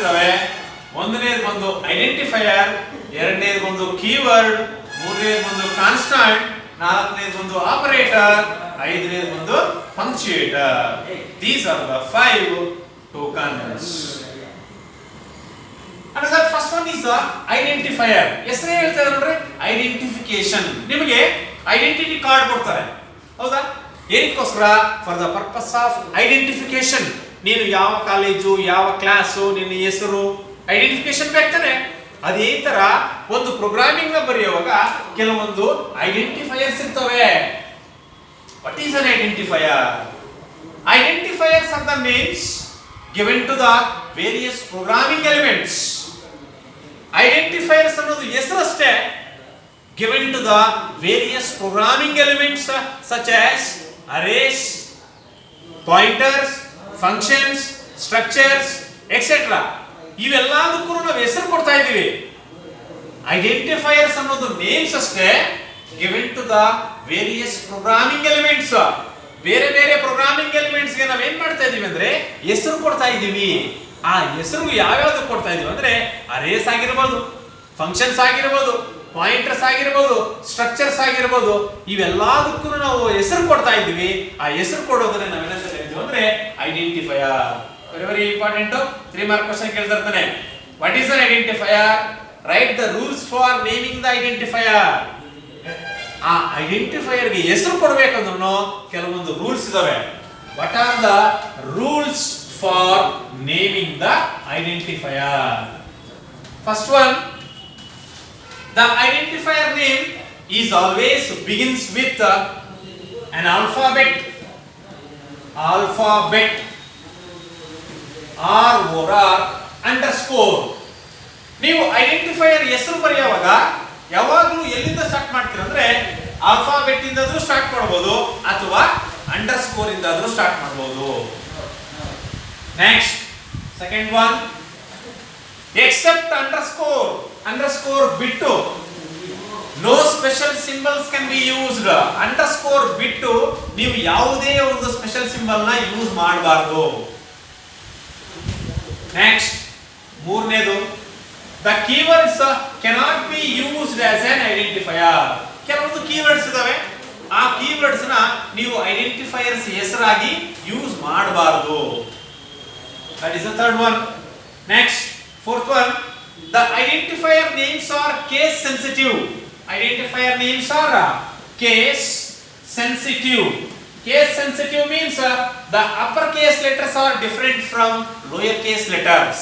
ಇದಾವೆ. ಒಂದನೇದು ಬಂದು ಐಡೆಂಟಿಫೈಯರ್, ಎರಡನೇದು ಬಂದು ಕೀವರ್ಡ್, ಮೂರನೇದು ಬಂದು ಕಾನ್ಸ್ಟಂಟ್, ನಾಲ್ಕನೇದು ಬಂದು ಆಪರೇಟರ್, ಐದನೇದು ಬಂದು ಪಂಕ್ಚುಯೇಟರ್. These are the 5 tokens. And the first one is the identifier. ಹೆಸರೇ ಹೇಳ್ತಾರೆ ನೋಡ್ರಿ, ಐಡೆಂಟಿಫಿಕೇಶನ್. ನಿಮಗೆ ಐಡೆಂಟಿಟಿ ಕಾರ್ಡ್ ಕೊಡ್ತಾರೆ, ಹೌದಾ? ಏನಕ್ಕೋಸ್ಕರ? For the purpose of identification. ನೀನು ಯಾವ ಕಾಲೇಜು, ಯಾವ ಕ್ಲಾಸು, ನಿನ್ನ ಹೆಸರು, ಐಡೆಂಟಿಫಿಕೇಶನ್ ಬೇಕಾನೆ. ಅದೇ ತರ ಒಂದು ಪ್ರೋಗ್ರಾಮಿಂಗ್ ನ ಬರೆಯುವಾಗ ಕೆಲವೊಂದು ಐಡೆಂಟಿಫೈಯರ್ಸ್ ಇರ್ತವೆ. What is an identifier? Identifiers are the names given to the various programming elements. Identifiers ಅನ್ನೋದು ಹೆಸರಷ್ಟೇ, given to the various programming elements such as arrays, pointers, functions, structures, etc. ಇವೆಲ್ಲದಕ್ಕೂ ನಾವು ಹೆಸರು ಕೊಡ್ತಾ ಇದ್ದೀವಿ. Identifiers ಅನ್ನೋದು ನೇಮ್ಸ್ ಅಷ್ಟೇ, given to the various programming elements. ಬೇರೆ ಬೇರೆ programming elements ಗೆ ನಾವೇನ್ ಮಾಡ್ತಾ ಇದೀವಿ ಅಂದ್ರೆ ಹೆಸರು ಕೊಡ್ತಾ ಇದೀವಿ. ಆ ಹೆಸರು ಯಾವ್ಯಾವ್ದು ಕೊಡ್ತಾ ಇದೀವಿ ಅಂದ್ರೆ ಅರೇಸ್ ಆಗಿರಬಹುದು, ಫಂಕ್ಷನ್ಸ್ ಆಗಿರಬಹುದು, ಪಾಯಿಂಟರ್ಸ್ ಆಗಿರಬಹುದು, ಸ್ಟ್ರಕ್ಚರ್ಸ್ ಆಗಿರಬಹುದು. ಇವೆಲ್ಲದಕ್ಕೂ ನಾವು ಹೆಸರು ಕೊಡ್ತಾ ಇದೀವಿ. ಆ ಹೆಸರು ಕೊಡೋದನ್ನ ನಾವೇನಂತ ಹೇಳ್ತೀವಿ ಅಂದ್ರೆ identifier. Very very important. 3 mark question ಕೇಳ್ತಾ ಇರ್ತಾನೆ. What is an identifier? Right the rules for naming the identifier. ಆ ಐಡೆಂಟಿಫೈಯರ್ ಗೆ ಹೆಸರು ಕೊಡಬೇಕಂದ್ರೂ ಕೆಲವೊಂದು ರೂಲ್ಸ್ ಇದಾವೆ. What are the rules for naming the identifier? First one, the identifier name is always begins with an alphabet or underscore. ನೀವು identifier ಹೆಸರು ಬರೆಯುವಾಗ ಯಾವಾಗಲೂ ಎಲ್ಲಿಂದ ಸ್ಟಾರ್ಟ್ ಮಾಡ್ತೀರಾ ಅಂದ್ರೆ ಆಲ್ಫಾಬೆಟ್ ಇಂದಾದ್ರೂ ಸ್ಟಾರ್ಟ್ ಮಾಡಬಹುದು ಅಥವಾ ಅಂಡರ್ಸ್ಕೋರ್ ಇಂದಾದ್ರೂ ಸ್ಟಾರ್ಟ್ ಮಾಡಬಹುದು. Next, second one, except underscore ಬಿಟ್ಟು no special symbols can be used. Underscore ಬಿಟ್ಟು ನೀವು ಯಾವುದೇ ಒಂದು ಸ್ಪೆಷಲ್ ಸಿಂಬಲ್ ನ ಯೂಸ್ ಮಾಡಬಾರದು. ನೆಕ್ಸ್ಟ್, ಮೂರನೇದು, the keywords cannot be used as an identifier. ಕೆಲವೊಂದು ಕೀವರ್ಡ್ಸ್ ಇದಾವೆ, ಆ ಕೀವರ್ಡ್ಸ್ ನ ನೀವು ಐಡೆಂಟಿಫೈಯರ್ಸ್ ಹೆಸರಾಗಿ ಯೂಸ್ ಮಾಡಬಾರದು. that is the third one. Next, fourth one, the identifier names are case sensitive. Identifier names are case sensitive. Case sensitive means the uppercase letters are different from lower case letters.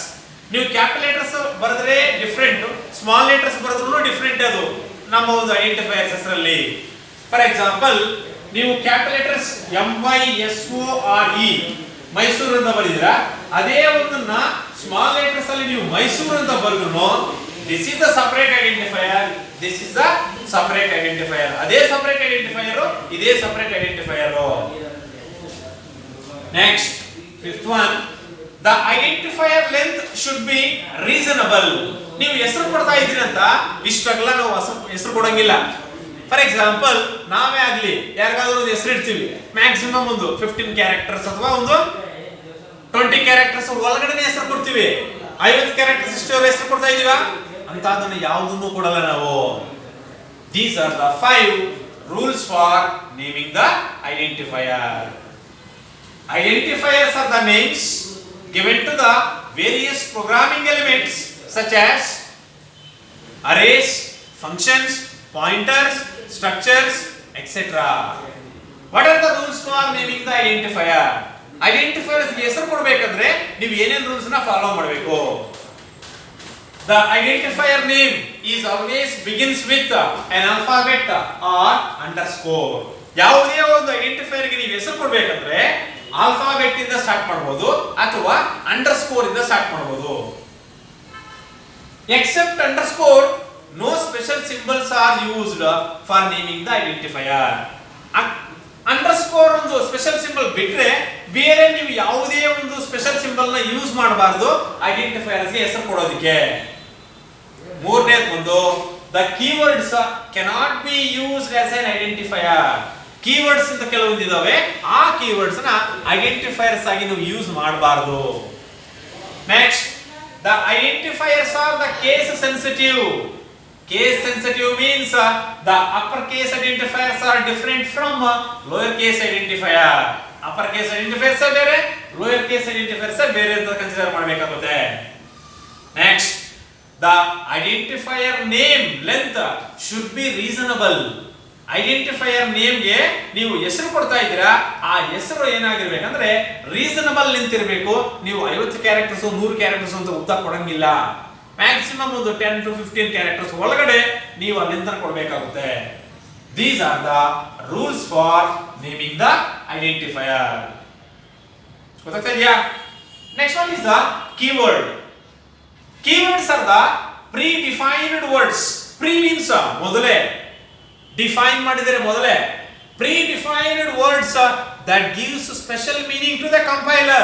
ನೀವು capital letters ಬರೆದ್ರೆ different, small letters ಬರೆದ್ರೂ different. ಅದು ನಮ್ಮ ಒಂದು identifiers ಹೆಸರಲ್ಲಿ. For example, ನೀವು capital letters MYSORE Mysuru ಅಂತ ಬರೆದಿರಾ, ಅದೇ ಒಂದನ್ನ ಸ್ಮಾಲ್ ಲೆಟರ್ಸ್ ಅಲ್ಲಿ ನೀವು ಮೈಸೂರು ಅಂತ ಬರೆದ್ರು this is the separate identifier, this is the separate identifier. ಅದೇ ಸಪರೇಟ್ ಐಡೆಂಟಿಫೈಯರ್, ಇದೇ separate identifier. Next, fifth one, the identifier length should be reasonable. ನೀವು ಹೆಸರು ಕೊಡ್ತಾ ಇದ್ದೀರಿ ಅಂತ ಇಷ್ಟೆಲ್ಲ ನಾವು ಹೆಸರು ಕೊಡಂಗಿಲ್ಲ. ಫಾರ್ ಎಕ್ಸಾಂಪಲ್, ನಾವೇ ಆಗ್ಲಿ ಯಾರಿಗಾದ್ರೂ ಒಂದು ಹೆಸರು ಇಡ್ತೀವಿ, ಮ್ಯಾಕ್ಸಿಮಮ್ ಒಂದು 15 ಕ್ಯಾರೆಕ್ಟರ್ಸ್ ಅಥವಾ ಒಂದು 20 ಕ್ಯಾರೆಕ್ಟರ್ಸ್ ಒಳಗಡೆ ಹೆಸರು ಕೊಡ್ತೀವಿ. 50 ಕ್ಯಾರೆಕ್ಟರ್ಸ್ ಇಷ್ಟು ಹೆಸರು ಕೊಡ್ತಾ ಇದೀವಾ ಅಂತ ಅದನ್ನ ಯಾವುದನ್ನು ಕೊಡಲ್ಲ ನಾವು. These are the 5 rules for naming the identifier. Identifiers are the names given to the various programming elements such as arrays, functions, pointers, structures, etc. What are the rules for naming the identifier? Identifiers ಗೆ ಹೆಸರು ಕೊಡಬೇಕಂದ್ರೆ ನೀವು ಏನೇನ್ rules ನ follow ಮಾಡಬೇಕು? The identifier name is always begins with an alphabet or underscore. ಯಾವುದೇ ಒಂದು identifier ಗೆ ನೀವು ಹೆಸರು ಕೊಡಬೇಕಂದ್ರೆ ಆಲ್ಫಾಬೆಟ್ ಇಂದ ಸ್ಟಾರ್ಟ್ ಮಾಡಬಹುದು ಅಥವಾ ಅಂಡರ್ಸ್ಕೋರ್ ಇಂದ ಸ್ಟಾರ್ಟ್ ಮಾಡಬಹುದು. Except underscore, no special symbols are used for naming the identifier. Underscore ಒಂದು ಸ್ಪೆಷಲ್ ಸಿಂಬಲ್ ಬಿಟ್ರೆ ಬೇರೆ ನೀವು ಯಾವುದೇ ಒಂದು ಸ್ಪೆಷಲ್ ಸಿಂಬಲ್ ನ ಯೂಸ್ ಮಾಡಬಾರದು ಐಡೆಂಟಿಫೈಯರ್ಸ್ ಗೆ ಹೆಸರು ಕೊಡೋದಕ್ಕೆ. ಮೂರನೇದು ಒಂದು, the keywords cannot be used as an identifier. Keywords ಅಂತ ಕೆಲವೊಂದು ಇದಾವೆ, ಆ ಕೀವರ್ಡ್ಸ್ ನ ಐಡೆಂಟಿಫೈಯರ್ಸ್ ಆಗಿ ನೀವು ಯೂಸ್ ಮಾಡಬಾರದು. Next, the the identifiers are the case sensitive. Case sensitive means the uppercase identifiers are different from lowercase identifier. Uppercase identifiers ಬೇರೆ, lowercase identifiers ಬೇರೆ ಅಂತ ಕನ್ಸಿಡರ್ ಮಾಡಬೇಕಾಗುತ್ತೆ. Next, the identifier name length should be reasonable. Identifier ನೇಮ್ಗೆ ನೀವು ಹೆಸರು ಕೊಡ್ತಾ ಇದ್ದೀರಾ, ಆ ಹೆಸರು ಏನಾಗಿರ್ಬೇಕಂದ್ರೆ ರೀಸನಬಲ್ ಲೆಂತ್ ಇರಬೇಕು. ನೀವು 50 ಕ್ಯಾರೆಕ್ಟರ್ಸ್ 100 ಕ್ಯಾರೆಕ್ಟರ್ಸ್ ಅಂತ ಉದ್ದ ಕೊಡಂಗಿಲ್ಲ. ಮ್ಯಾಕ್ಸಿಮಮ್ ಒಂದು 10 to 15 ಕ್ಯಾರೆಕ್ಟರ್ಸ್ ಒಳಗಡೆ ನೀವು ಆ ಲೆಂತ್ ಅನ್ನು ಕೊಡಬೇಕಾಗುತ್ತೆ. These are the rules for naming the identifier. ಗೊತ್ತಾಗ್ತಾ ಇದೆಯಾ? Next one is the keyword. Keywords are the pre-defined words. Pre means ಮೊದಲೇ, define ಮಾಡಿದರೆ ಮೊದಲೇ. Pre-defined words that gives special meaning to the compiler.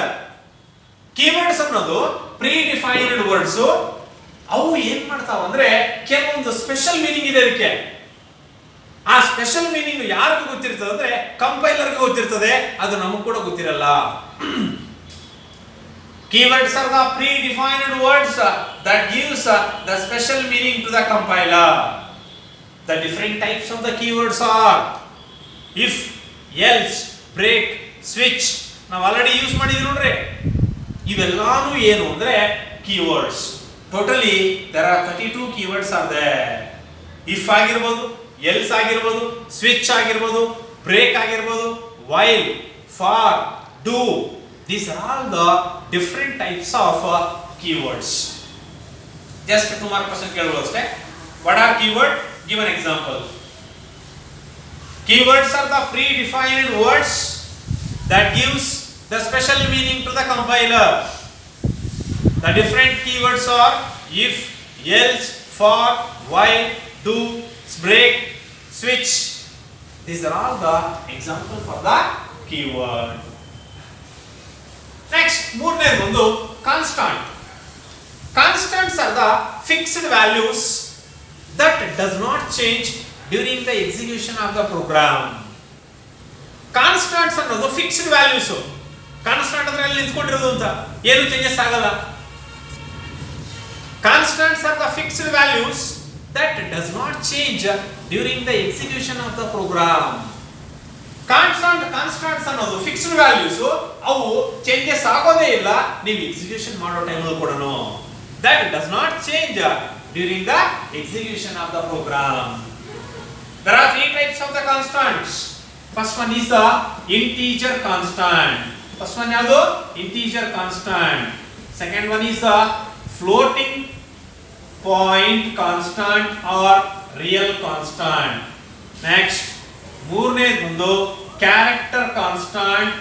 Keywords ಅನ್ನೋದು pre-defined words. ಅವು ಏನ್ ಮಾಡ್ತಾವ ಅಂದ್ರೆ ಕೆಲವೊಂದು ಸ್ಪೆಷಲ್ ಮೀನಿಂಗ್ ಇದೆ ಅದಕ್ಕೆ. ಆ ಸ್ಪೆಷಲ್ ಮೀನಿಂಗ್ ಯಾರಿಗೂ ಗೊತ್ತಿರ್ತದೆ ಅಂದ್ರೆ ಕಂಪೈಲರ್ಗೆ ಗೊತ್ತಿರ್ತದೆ, ಅದು ನಮಗೂ ಕೂಡ ಗೊತ್ತಿರಲ್ಲ. Keywords are the predefined words that gives the special meaning to the compiler. The different types of the keywords are if, else, break, switch. ನಾವು ಆಲ್ರೆಡಿ ಯೂಸ್ ಮಾಡಿದ್ವಿ ನೋಡ್ರಿ. ಇವೆಲ್ಲಾನು ಏನು ಅಂದ್ರೆ keywords. Totally there are 32 keywords are there. If ಆಗಿರಬಹುದು, else ಆಗಿರಬಹುದು, switch ಆಗಿರಬಹುದು, break ಆಗಿರಬಹುದು, while, for, do. These are all the different types of keywords. Just 2 more questions ಕೇಳಬಹುದು ಅಷ್ಟೇ. What are keyword? Give an example. Keywords are the predefined words that gives the special meaning to the compiler. The different keywords are if, else, for, while, do, break, switch. These are all the examples for the keyword. Next, ಮೂರನೇ ಒಂದು constant. Constants are the fixed values that does not change during the execution of the program. Constants ಅನ್ನೋದು fixed values. Constant ಅಂದ್ರೆ ಅಲ್ಲಿ ನಿಂತ್ಕೊಂಡಿರೋದು ಅಂತ, ಏನು changes ಆಗಲ್ಲ. Constants are the fixed values that does not change during the execution of the program. Constants ಅನ್ನೋದು fixed values, ಅವು changes ಆಗೋದೇ ಇಲ್ಲ ನೀವು ಎಕ್ಸಿಕ್ಯೂಷನ್ ಮಾಡೋ ಟೈಮಲ್ಲಿ ಕೂಡ. That does not change during the execution of the program. There are 3 types of the constants. First one is the integer constant. First one ಯಾವುದು? Integer constant. Second one is the floating point constant or real constant. Next ಮೂರನೇದು ಒಂದು character constant,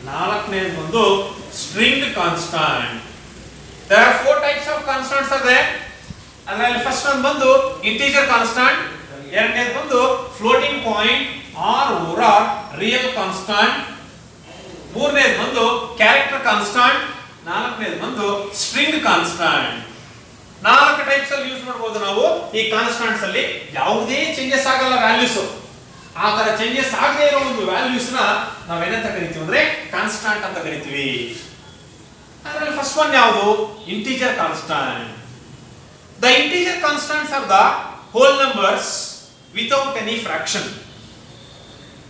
ನಾಲ್ಕನೇದು ಒಂದು string constant. There are 4 types of constants are there. ಅದರಲ್ಲಿ first one ಬಂದು integer constant, ಎರಡನೇದು ಬಂದು floating point or real constant, ಮೂರನೇದು ಬಂದು ಕ್ಯಾರೆಕ್ಟರ್ ಕಾನ್ಸ್ಟಂಟ್, ನಾಲ್ಕನೇದು ಬಂದು ಸ್ಟ್ರಿಂಗ್ ಕಾನ್ಸ್ಟಂಟ್. 4 ಟೈಪ್ಸ್ ಅಲ್ಲಿ ಯೂಸ್ ಮಾಡಬಹುದು ನಾವು. ಈ ಕಾನ್ಸ್ಟಂಟ್ಸ್ ಅಲ್ಲಿ ಯಾವುದೇ ಚೇಂಜಸ್ ಆಗಲ್ಲ ವ್ಯಾಲ್ಯೂಸ್. ಆ ತರ ಚೇಂಜಸ್ ಆಗದೇ ಇರೋ ಒಂದು ವ್ಯಾಲ್ಯೂಸ್ ನ ನಾವೇನಂತ ಕರಿತೀವಿ ಅಂದ್ರೆ ಕಾನ್ಸ್ಟಂಟ್ ಅಂತ ಕರಿತೀವಿ. ಅದರಲ್ಲಿ ಫಸ್ಟ್ ಒನ್ ಯಾವುದು? Integer constant. The integer constants are the whole numbers without any fraction.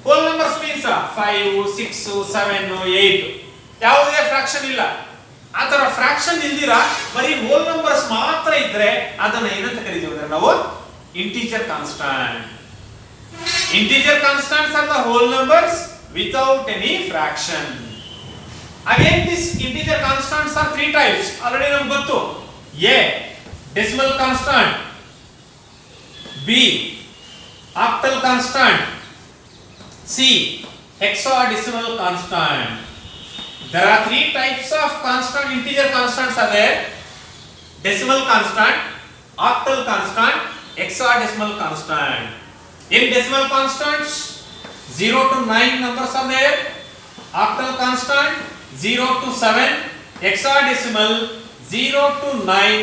Hole numbers means 5, 6, 7, 8 ಯಾವುದೇ ಫ್ರಾಕ್ಷನ್ ಇಲ್ಲ. ಆ ತರ ಫ್ರಾಕ್ಷನ್ ಇಲ್ದಿರ ಬರೀ ಹೋಲ್ ನಂಬರ್ಸ್ ಮಾತ್ರ ಇದ್ರೆ ಅದನ್ನ ಏನಂತ ಕರಿತೀವಿ ಅಂದ್ರೆ ನಾವು integer constant. Integer constants are the whole numbers without any fraction. Again, these integer constants are 3 types. Already ನಮಗೆ ಗೊತ್ತು. A, decimal constant. B, octal constant. C, hexadecimal constant. There are 3 types of constant integer constants are there. Decimal constant, octal constant, hexadecimal constant. In decimal constants 0 to 9 numbers are there. Octal constant 0 to 7, hexadecimal 0 to 9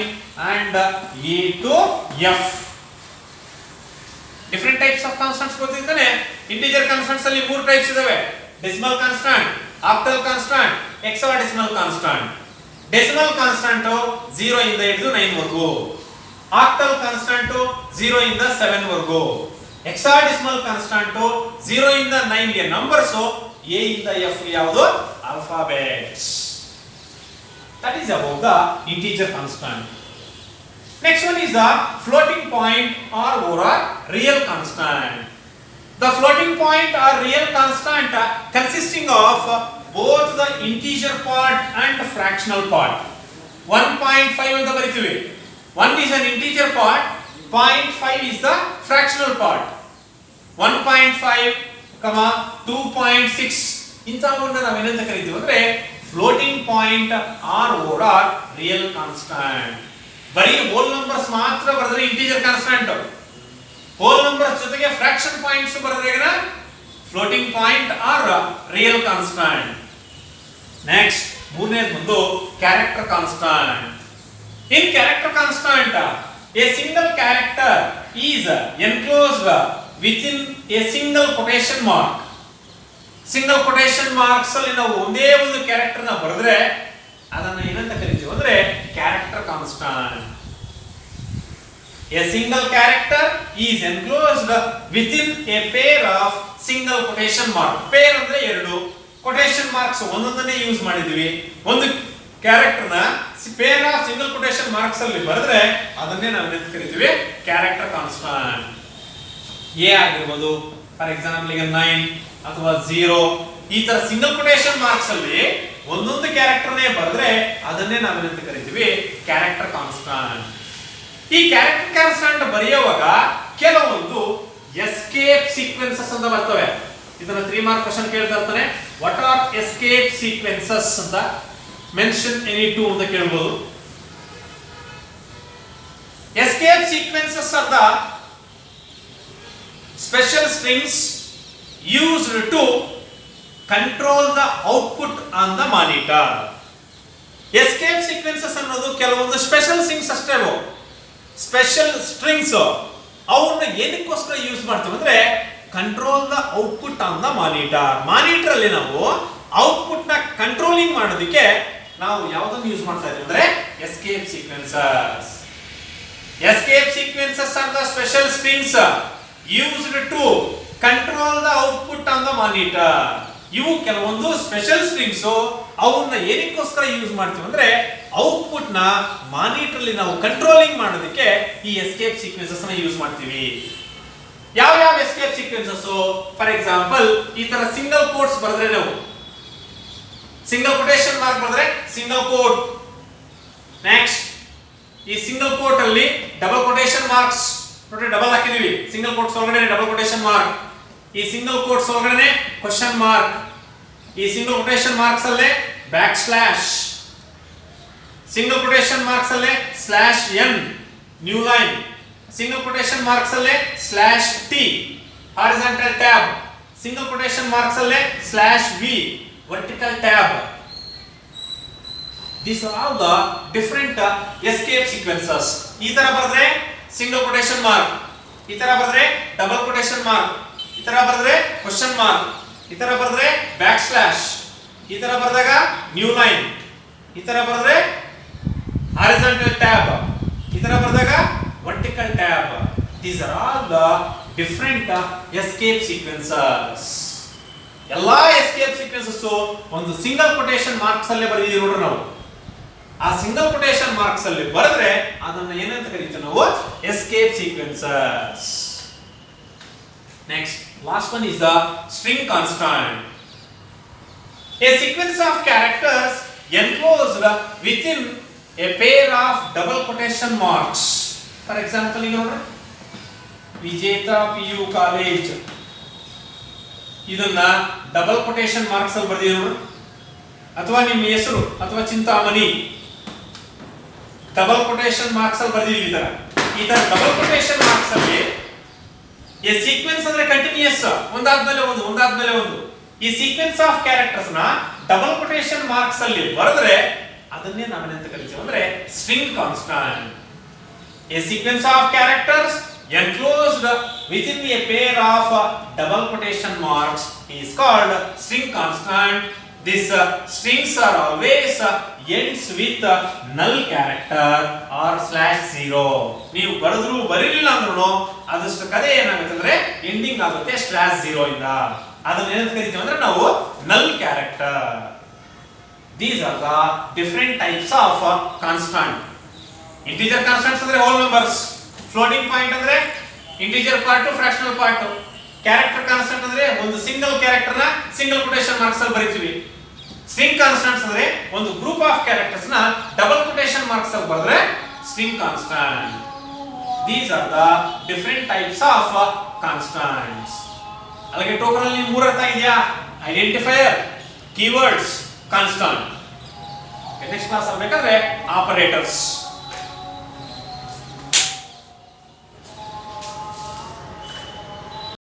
and A to F. Different types of constants ಗೊತ್ತಿದ್ದಾನೆ. Integer constants ಅಲ್ಲಿ 3 types ಇದಾವೆ. Decimal constant, octal constant, hexadecimal constant. Decimal constant 0 ಇಂದ ಹಿಡಿದು 9 ವರೆಗೂ, octal constant 0 ಇಂದ 7 ವರೆಗೂ, hexadecimal constant 0 ಇಂದ 9 ಗೆ numbers, A ಇಂದ ಎಫ್ ಯಾವುದು alphabets. That is about the integer constant. Next one is the floating point or overall real constant. The floating point or real constant consisting of both the integer part and fractional part. 1.5 ಅಂತ ಬರೀತೀವಿ. 1 is an integer part, 0.5 is the fractional part. 1.5, 2.6 ಇಂಥವನ್ನ ನಾವೇನಂತ ಕರೀತೀವಿ ಅಂದ್ರೆ floating point or over real constant. ಬರೀ whole numbers ಮಾತ್ರ ಬರೆದ್ರೆ integer constant, whole numbers ಜೊತೆಗೆ fraction points ಬರೆದ್ರೆ floating point or real constant. Next ಮೂರನೇದು ಬಂದು character constant. In character constant a single character is enclosed within a single quotation mark. Single quotation marks ಅಲ್ಲಿ ನಾವು ಒಂದೇ ಒಂದು ಕ್ಯಾರೆಕ್ಟರ್ ನ ಬರೆದ್ರೆ ಅದನ್ನ ಏನಂತ ಕರೀತೀವಿ ಅಂದ್ರೆ character constant. A single character is enclosed within a pair of single quotation mark. Pair ಅಂದ್ರೆ ಎರಡು, ಕೊಟೇಶನ್ ಮಾರ್ಕ್ಸ್ ಒಂದೊಂದನ್ನೇ ಯೂಸ್ ಮಾಡಿದ್ವಿ. ಒಂದು ಕ್ಯಾರೆಕ್ಟರ್ ನ peer of single quotation marks ಅಲ್ಲಿ ಬರೆದ್ರೆ ಅದನ್ನೇ ನಾವು ಏನಂತ ಕರೀತೀವಿ ಕ್ಯಾರೆಕ್ಟರ್ ಕಾನ್ಸ್ಟೆಂಟ್. ಎ ಆಗಿರ್ಬೋದು, ಫಾರ್ ಎಕ್ಸಾಂಪಲ್ ಈಗ 9 ಅಥವಾ 0 ಈ ತರ ಸಿಂಗಲ್ ಕೊಟೇಶನ್ ಮಾರ್ಕ್ಸ್ ಅಲ್ಲಿ ಒಂದೊಂದು ಕ್ಯಾರೆಕ್ಟರ್ನೇ ಬರೆದ್ರೆ ಅದನ್ನೇ ನಾವು ಏನಂತ ಕರಿತೀವಿ ಕ್ಯಾರೆಕ್ಟರ್ ಕಾನ್ಸ್ಟೆಂಟ್. ಈ ಕ್ಯಾರೆಕ್ಟರ್ ಕಾನ್ಸ್ಟೆಂಟ್ ಬರೆಯುವಾಗ ಕೆಲವೊಂದು ಎಸ್ಕೇಪ್ ಸೀಕ್ವೆನ್ಸಸ್ ಅಂತ ಬರ್ತವೆ. ಇದನ್ನ 3 ಮಾರ್ಕ್ ಕ್ವೆಶ್ಚನ್ ಕೇಳ್ತಾ ಇರ್ತಾನೆ. ವಾಟ್ ಆರ್ ಎಸ್ಕೇಪ್ ಸೀಕ್ವೆನ್ಸಸ್ ಅಂತ, ಮೆನ್ಷನ್ ಎನಿ ಟು ಅಂತ ಕೇಳಬಹುದು. Escape sequences are the special strings used to control the output on the monitor. Escape sequences ಅನ್ನೋದು ಕೆಲವೊಂದು ಸ್ಪೆಷಲ್ ಸ್ಟ್ರಿಂಗ್ಸ್ ಅಷ್ಟೇ. ಅವು ಸ್ಪೆಷಲ್ ಸ್ಟ್ರಿಂಗ್ಸ್ ಅವನ್ನ ಏನಕ್ಕೋಸ್ಕರ ಯೂಸ್ ಮಾಡ್ತೀವಿ ಅಂದ್ರೆ control the output on the monitor. Monitor ಅಲ್ಲಿ ನಾವು ಔಟ್ಪುಟ್ ನ ಕಂಟ್ರೋಲಿಂಗ್ ಮಾಡೋದಕ್ಕೆ ನಾವು ಯಾವುದನ್ನು ಯೂಸ್ ಮಾಡ್ತಾ ಇದ್ದೀವಿ ಅಂದ್ರೆ escape sequences. Escape sequences are the special strings used to control the output on the monitor. ಇವು ಕೆಲವೊಂದು ಸ್ಪೆಷಲ್ ಸ್ಟ್ರಿಂಗ್ಸ್. ಅವನ್ನ ಏನಕ್ಕೋಸ್ಕರ ಯೂಸ್ ಮಾಡ್ತೀವಿ ಅಂದ್ರೆ ಔಟ್ಪುಟ್ ನ ಮಾನಿಟರ್ ಅಲ್ಲಿ ನಾವು ಕಂಟ್ರೋಲಿಂಗ್ ಮಾಡೋದಕ್ಕೆ ಈ ಎಸ್ಕೇಪ್ ಸೀಕ್ವೆನ್ಸಸ್ ನ ಯೂಸ್ ಮಾಡ್ತೀವಿ. ಯಾವ ಯಾವ ಎಸ್ಕೇಪ್ ಸೀಕ್ವೆನ್ಸಸ್? ಫಾರ್ ಎಕ್ಸಾಂಪಲ್ ಈ ತರ ಸಿಂಗಲ್ ಕೋಟ್ಸ್ ಬರೆದ್ರೆ, ನಾವು ಸಿಂಗಲ್ ಕೊಟೇಶನ್ ಮಾರ್ಕ್ ಬರೆದ್ರೆ ಸಿಂಗಲ್ ಕೋಟ್. ನೆಕ್ಸ್ಟ್ ಈ ಸಿಂಗಲ್ ಕೋಟ್ ಅಲ್ಲಿ ಡಬಲ್ ಕೊಟೇಶನ್ ಮಾರ್ಕ್ಸ್ ನೋಡಿ, ಡಬಲ್ ಹಾಕಿದೀವಿ. ಸಿಂಗಲ್ ಕೋಟ್ಸ್ ಒಳಗಡೆ ಡಬಲ್ ಕೊಟೇಶನ್ ಮಾರ್ಕ್, ಈ ಸಿಂಗಲ್ ಕೋಟ್ಸ್ ಒಳಗಡೆ ಕ್ವೆಶ್ಚನ್ ಮಾರ್ಕ್, ಈ ಸಿಂಗಲ್ ಕೊಟೇಶನ್ ಮಾರ್ಕ್ಸ್ ಅಲ್ಲೇ backslash, single quotation marks ಅಲ್ಲೇ slash n new line, single quotation marks ಅಲ್ಲೇ slash t horizontal tab, single quotation marks ಅಲ್ಲೇ slash v vertical tab. These are all the different escape sequences. ಈ ತರ ಬರೆದ್ರೆ single quotation mark, ಈ ತರ ಬರೆದ್ರೆ double quotation mark, ಈ ತರ ಬರೆದ್ರೆ ಕ್ವೆಶ್ಚನ್ ಮಾರ್ಕ್, ಈ ತರ ಬರೆದ್ರೆ ಬ್ಯಾಕ್ ಸ್ಲಾಶ್, ಈ ತರ ಬರೆದಾಗ ನ್ಯೂ ಲೈನ್, ಈ ತರ ಬರೆದ್ರೆ ಹಾರಿಜಾಂಟಲ್ ಟ್ಯಾಬ್, ಈ ತರ ಬರೆದಾಗ vertical tab. These are all the different escape sequences. ಎಲ್ಲಾ ಎಸ್ಕೇಪ್ ಸೀಕ್ವೆನ್ಸಸ್ ಒಂದು ಸಿಂಗಲ್ ಕೊಟೇಶನ್ ಮಾರ್ಕ್ಸ್ ಅಲ್ಲೇ ಬರೆದಿದ್ದೀವಿ ನೋಡ್ರಿ. ನಾವು ಆ ಸಿಂಗಲ್ ಕೊಟೇಶನ್ ಮಾರ್ಕ್ಸ್ ಅಲ್ಲಿ ಬರೆದ್ರೆ ಅದನ್ನ ಏನಂತ ಕರೀತೀವಿ ನಾವು escape sequences. Next last one is the string constant. A sequence of characters enclosed within a pair of double quotation marks. For example ಈಗ ನೋಡ್ರಿ, ವಿಜೇತ PU ಕಾಲೇಜ್, ಇದನ್ನ ಡಬಲ್ ಕೊಟೇಶನ್ ಮಾರ್ಕ್ಸ್ ಅಲ್ಲಿ ಬರೆದಿದ್ದೀವಿ ನೋಡ್ರಿ. ಅಥವಾ ನಿಮ್ಮ ಹೆಸರು ಅಥವಾ ಚಿಂತಾಮಣಿ ಡಬಲ್ ಕೊಟೇಶನ್ ಮಾರ್ಕ್ಸ್ ಅಲ್ಲಿ ಬರೆದಿದ್ದೀವಿ. ಈ ತರ ಡಬಲ್ ಕೊಟೇಶನ್ ಮಾರ್ಕ್ಸ್ ಅಲ್ಲಿ ಈ ಸೀಕ್ವೆನ್ಸ್ ಅಂದ್ರೆ ಕಂಟಿನ್ಯೂಸ್, ಒಂದಾದ್ಮೇಲೆ ಒಂದು ಒಂದಾದ್ಮೇಲೆ ಒಂದು. ಈ ಸೀಕ್ವೆನ್ಸ್ ಆಫ್ ಕ್ಯಾರೆಕ್ಟರ್ಸ್ ನ ಡಬಲ್ ಕೊಟೇಶನ್ ಮಾರ್ಕ್ಸ್ ಅಲ್ಲಿ ಬರೆದ್ರೆ ಅದನ್ನೇ ನಾವೇನಂತ ಕರಿತೀವಿ ಅಂದ್ರೆ string constant. A sequence of characters enclosed within a pair of double quotation marks is called string constant. These strings are always ends with ನಲ್ ಕ್ಯಾರೆಕ್ಟರ್ ಆರ್ /0. ನೀವು ಬರೆದ್ರು ಬರೀಲಿಲ್ಲ ಅಂದ್ರೂ ಅದಷ್ಟು ಕದೆ ಏನಾಗುತ್ತೆ ಅಂದ್ರೆ ಎಂಡಿಂಗ್ ಆಗುತ್ತೆ /0 ಇಂದ. ಅದನ್ನ ಏನಂತ ಕರಿತೀವಿ ಅಂದ್ರೆ ನಾವು ನಲ್ character. These are the different types of constant. Integer constants ಅಂದ್ರೆ whole numbers. Floating point ಅಂದ್ರೆ integer part, fractional part. Character constant ಅಂದ್ರೆ ಒಂದು ಸಿಂಗಲ್ ಕ್ಯಾರೆಕ್ಟರ್ ನ ಸಿಂಗಲ್ ಕೊಟೇಶನ್ ಮಾರ್ಕ್ಸ್ ಅಲ್ಲಿ ಬರೀತೀವಿ. ಸ್ಟ್ರಿಂಗ್ ಕಾನ್ಸ್ಟೆಂಟ್ಸ್ ಅಂದ್ರೆ ಒಂದು ಗ್ರೂಪ್ ಆಫ್ ಕ್ಯಾರೆಕ್ಟರ್ಸ್ ನ ಡಬಲ್ ಕೊಟೇಶನ್ ಮಾರ್ಕ್ಸ್ ಅಲ್ಲಿ ಬರೆದ್ರೆ string constant. These are the different types of constants. ಅಲ್ಲಿಗೆ ಟೋಕನ್ ಅಲ್ಲಿ ಮೂರು ಅರ್ಥ ಇದೆಯಾ? Identifier, keywords, constant. Next class ಆಗಬೇಕಾದ್ರೆ ಆಪರೇಟರ್ಸ್.